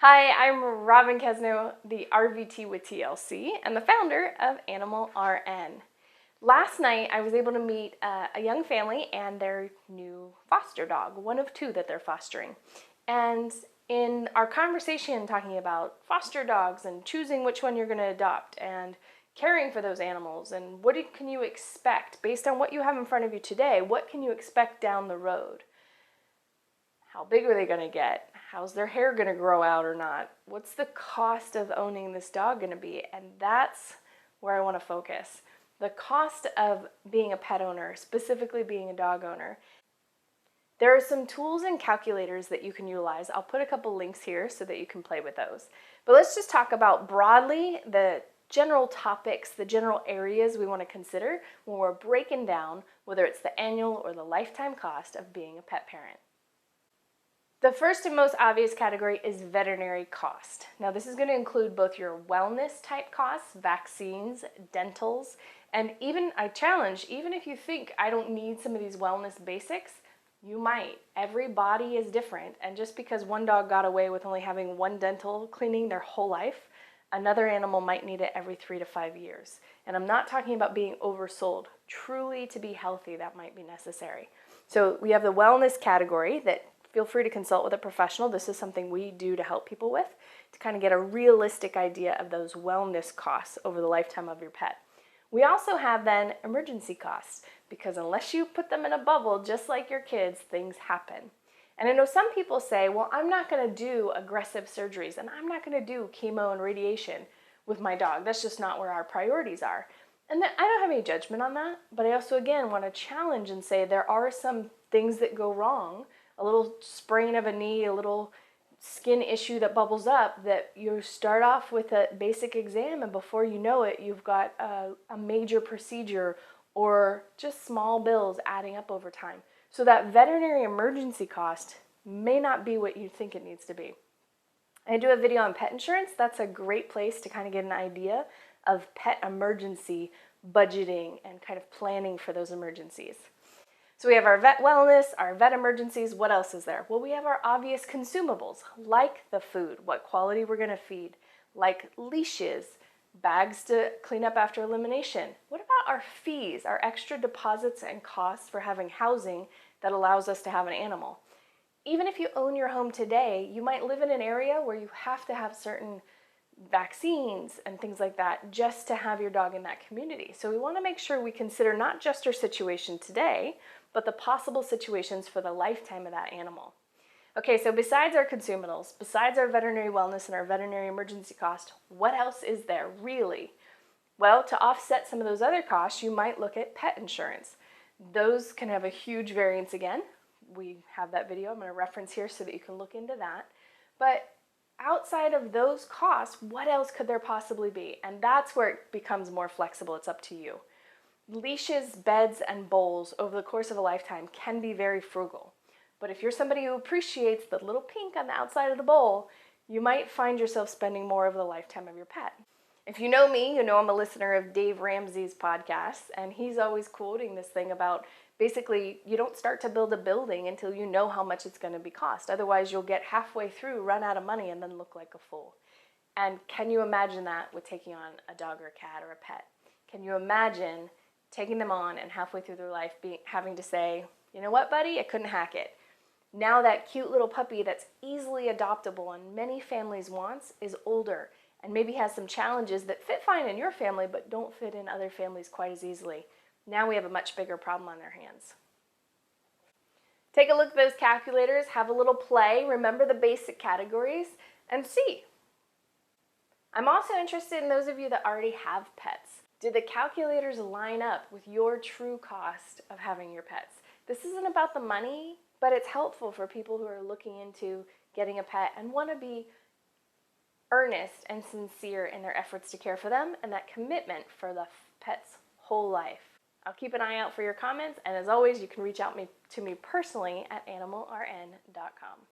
Hi, I'm Robyn Kesnow, the RVT with TLC and the founder of Animal RN. Last night I was able to meet a young family and their new foster dog, one of two that they're fostering. And in our conversation talking about foster dogs and choosing which one you're going to adopt and caring for those animals and can you expect based on what you have in front of you today, what can you expect down the road? How big are they going to get? How's their hair going to grow out or not? What's the cost of owning this dog going to be? And that's where I want to focus. The cost of being a pet owner, specifically being a dog owner. There are some tools and calculators that you can utilize. I'll put a couple links here so that you can play with those. But let's just talk about broadly the general topics, the general areas we want to consider when we're breaking down whether it's the annual or the lifetime cost of being a pet parent. The first and most obvious category is veterinary cost. Now this is going to include both your wellness type costs, vaccines, dentals, and even, I challenge, even if you think I don't need some of these wellness basics, you might. Every body is different, and just because one dog got away with only having one dental cleaning their whole life, another animal might need it every 3 to 5 years. And I'm not talking about being oversold. Truly, to be healthy, that might be necessary. So we have the wellness category that feel free to consult with a professional. This is something we do to help people with, to kind of get a realistic idea of those wellness costs over the lifetime of your pet. We also have then emergency costs, because unless you put them in a bubble, just like your kids, things happen. And I know some people say, well, I'm not going to do aggressive surgeries and I'm not going to do chemo and radiation with my dog. That's just not where our priorities are. And I don't have any judgment on that, but I also, again, want to challenge and say there are some things that go wrong. A little sprain of a knee, a little skin issue that bubbles up, that you start off with a basic exam and before you know it, you've got a major procedure or just small bills adding up over time. So that veterinary emergency cost may not be what you think it needs to be. I do a video on pet insurance. That's a great place to kind of get an idea of pet emergency budgeting and kind of planning for those emergencies. So we have our vet wellness, our vet emergencies. What else is there? Well, we have our obvious consumables, like the food, what quality we're going to feed, like leashes, bags to clean up after elimination. What about our fees, our extra deposits and costs for having housing that allows us to have an animal? Even if you own your home today, you might live in an area where you have to have certain vaccines and things like that just to have your dog in that community. So we want to make sure we consider not just our situation today, but the possible situations for the lifetime of that animal. Okay, so besides our consumables, besides our veterinary wellness and our veterinary emergency cost, what else is there really? Well, to offset some of those other costs, you might look at pet insurance. Those can have a huge variance again. We have that video I'm going to reference here so that you can look into that. But outside of those costs, what else could there possibly be? And that's where it becomes more flexible. It's up to you. Leashes, beds, and bowls over the course of a lifetime can be very frugal. But if you're somebody who appreciates the little pink on the outside of the bowl, you might find yourself spending more over the lifetime of your pet. If you know me, you know I'm a listener of Dave Ramsey's podcasts, and he's always quoting this thing about basically you don't start to build a building until you know how much it's going to be cost. Otherwise, you'll get halfway through, run out of money, and then look like a fool. And can you imagine that with taking on a dog or a cat or a pet? Can you imagine taking them on and halfway through their life having to say, you know what, buddy, I couldn't hack it. Now that cute little puppy that's easily adoptable and many families wants is older and maybe has some challenges that fit fine in your family but don't fit in other families quite as easily. Now we have a much bigger problem on their hands. Take a look at those calculators, have a little play, remember the basic categories, and see. I'm also interested in those of you that already have pets. Did the calculators line up with your true cost of having your pets? This isn't about the money, but it's helpful for people who are looking into getting a pet and want to be earnest and sincere in their efforts to care for them and that commitment for the pet's whole life. I'll keep an eye out for your comments, and as always, you can reach out to me personally at animalrn.com.